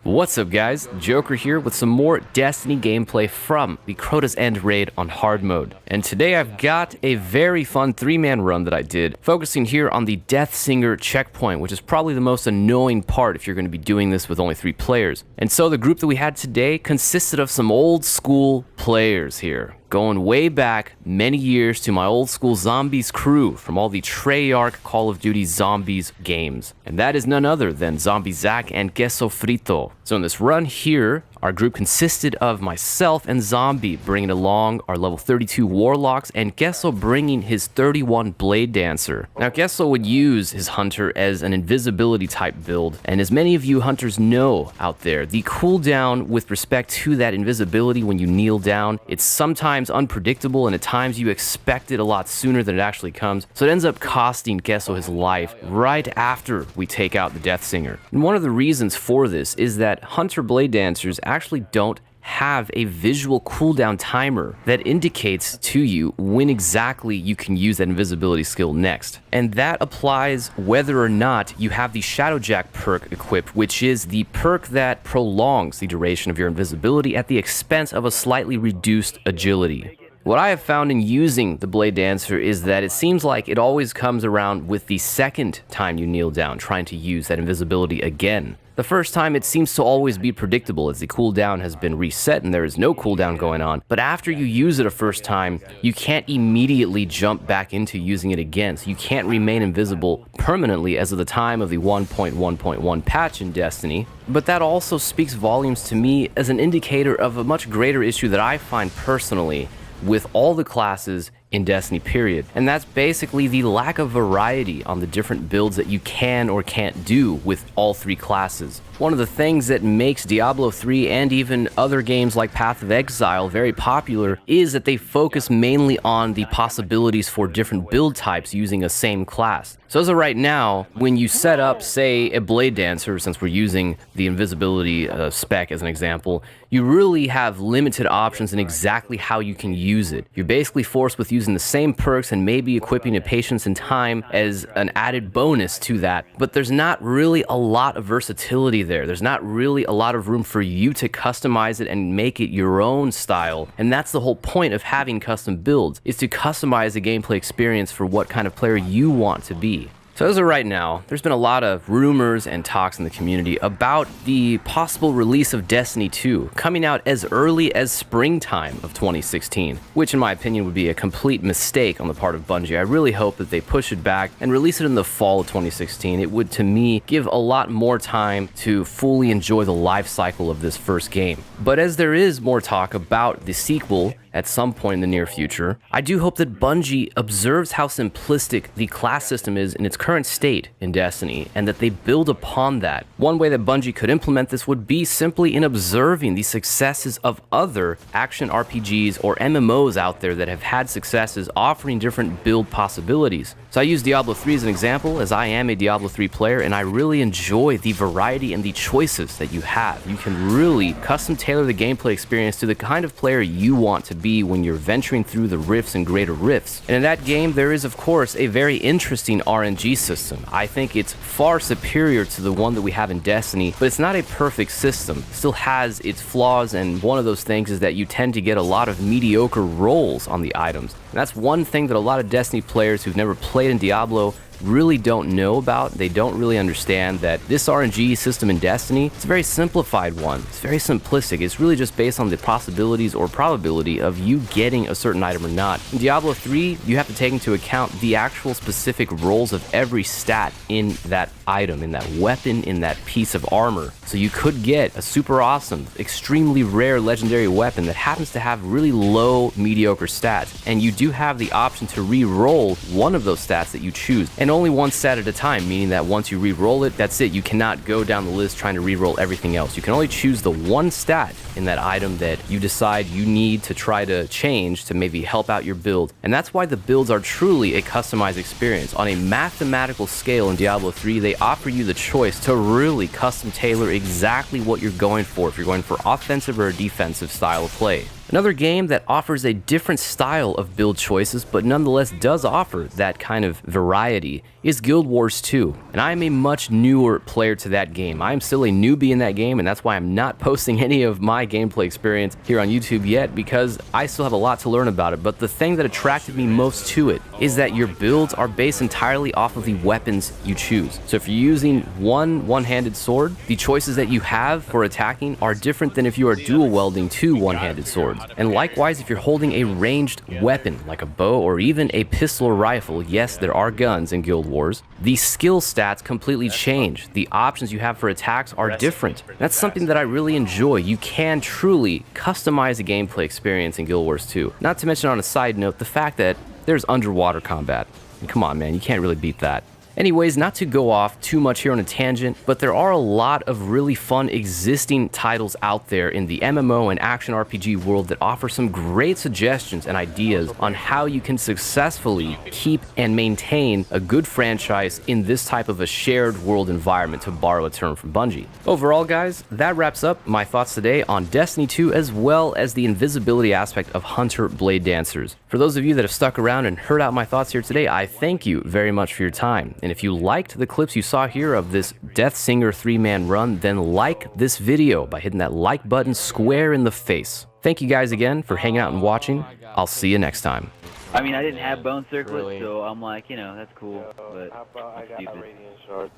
What's up guys, Joker here with some more Destiny gameplay from the Crota's End raid on hard mode. And today I've got a very fun 3-man run that I did, focusing here on the Deathsinger checkpoint, which is probably the most annoying part if you're going to be doing this with only 3 players. And so the group that we had today consisted of some old school players here, going way back many years to my old school Zombies crew from all the Treyarch Call of Duty Zombies games. And that is none other than Zombie Zach and Queso Frito. So in this run here, our group consisted of myself and Zombie bringing along our level 32 Warlocks and Queso bringing his 31 Bladedancer. Now Queso would use his Hunter as an invisibility type build, and as many of you hunters know out there, the cooldown with respect to that invisibility when you kneel down, it's sometimes unpredictable and at times you expect it a lot sooner than it actually comes, so it ends up costing Queso his life right after we take out the Deathsinger. And one of the reasons for this is that Hunter Bladedancers actually don't have a visual cooldown timer that indicates to you when exactly you can use that invisibility skill next. And that applies whether or not you have the Shadowjack perk equipped, which is the perk that prolongs the duration of your invisibility at the expense of a slightly reduced agility. What I have found in using the Bladedancer is that it seems like it always comes around with the second time you kneel down trying to use that invisibility again. The first time it seems to always be predictable as the cooldown has been reset and there is no cooldown going on, but after you use it a first time, you can't immediately jump back into using it again, so you can't remain invisible permanently as of the time of the 1.1.1 patch in Destiny. But that also speaks volumes to me as an indicator of a much greater issue that I find personally with all the classes in Destiny period, and that's basically the lack of variety on the different builds that you can or can't do with all 3 classes. One of the things that makes Diablo 3 and even other games like Path of Exile very popular is that they focus mainly on the possibilities for different build types using a same class. So as of right now, when you set up, say, a Bladedancer, since we're using the invisibility spec as an example, you really have limited options in exactly how you can use it. You're basically forced with using the same perks and maybe equipping a Patience and Time as an added bonus to that, but there's not really a lot of versatility there. There's not really a lot of room for you to customize it and make it your own style, and that's the whole point of having custom builds, is to customize the gameplay experience for what kind of player you want to be. So as of right now, there's been a lot of rumors and talks in the community about the possible release of Destiny 2 coming out as early as springtime of 2016, which in my opinion would be a complete mistake on the part of Bungie. I really hope that they push it back and release it in the fall of 2016. It would, to me, give a lot more time to fully enjoy the life cycle of this first game. But as there is more talk about the sequel at some point in the near future, I do hope that Bungie observes how simplistic the class system is in its current state in Destiny, and that they build upon that. One way that Bungie could implement this would be simply in observing the successes of other action RPGs or MMOs out there that have had successes offering different build possibilities. So I use Diablo 3 as an example, as I am a Diablo 3 player, and I really enjoy the variety and the choices that you have. You can really custom tailor the gameplay experience to the kind of player you want to be when you're venturing through the rifts and greater rifts. And in that game, there is of course a very interesting RNG system. I think it's far superior to the one that we have in Destiny, but it's not a perfect system. It still has its flaws, and one of those things is that you tend to get a lot of mediocre rolls on the items. And that's one thing that a lot of Destiny players who've never played in Diablo really don't know about. They don't really understand that this RNG system in Destiny, it's a very simplified one. It's very simplistic. It's really just based on the possibilities or probability of you getting a certain item or not. In Diablo 3, you have to take into account the actual specific rolls of every stat in that item, in that weapon, in that piece of armor. So you could get a super awesome, extremely rare legendary weapon that happens to have really low, mediocre stats, and you do have the option to re-roll one of those stats that you choose. And only one stat at a time, meaning that once you re-roll it, that's it. You cannot go down the list trying to re-roll everything else. You can only choose the one stat in that item that you decide you need to try to change to maybe help out your build. And that's why the builds are truly a customized experience. On a mathematical scale in Diablo 3, they offer you the choice to really custom tailor exactly what you're going for, if you're going for offensive or a defensive style of play. Another game that offers a different style of build choices, but nonetheless does offer that kind of variety, is Guild Wars 2. And I am a much newer player to that game. I am still a newbie in that game, and that's why I'm not posting any of my gameplay experience here on YouTube yet, because I still have a lot to learn about it. But the thing that attracted me most to it is that your builds are based entirely off of the weapons you choose. So if you're using one-handed sword, the choices that you have for attacking are different than if you are dual wielding two one-handed swords. And likewise, if you're holding a ranged weapon like a bow or even a pistol or rifle, yes, there are guns in Guild Wars, the skill stats completely change. The options you have for attacks are different. That's something that I really enjoy. You can truly customize a gameplay experience in Guild Wars 2. Not to mention, on a side note, the fact that there's underwater combat. And come on, man, you can't really beat that. Anyways, not to go off too much here on a tangent, but there are a lot of really fun existing titles out there in the MMO and action RPG world that offer some great suggestions and ideas on how you can successfully keep and maintain a good franchise in this type of a shared world environment, to borrow a term from Bungie. Overall, guys, that wraps up my thoughts today on Destiny 2, as well as the invisibility aspect of Hunter Bladedancers. For those of you that have stuck around and heard out my thoughts here today, I thank you very much for your time. And if you liked the clips you saw here of this Deathsinger 3-man run, then like this video by hitting that like button square in the face. Thank you guys again for hanging out and watching. I'll see you next time. I mean, I didn't have bone circlets, so I'm like, you know, that's cool, but How about I got my radiant shard,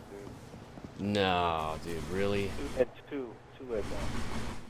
dude? No, dude, really? Two at that.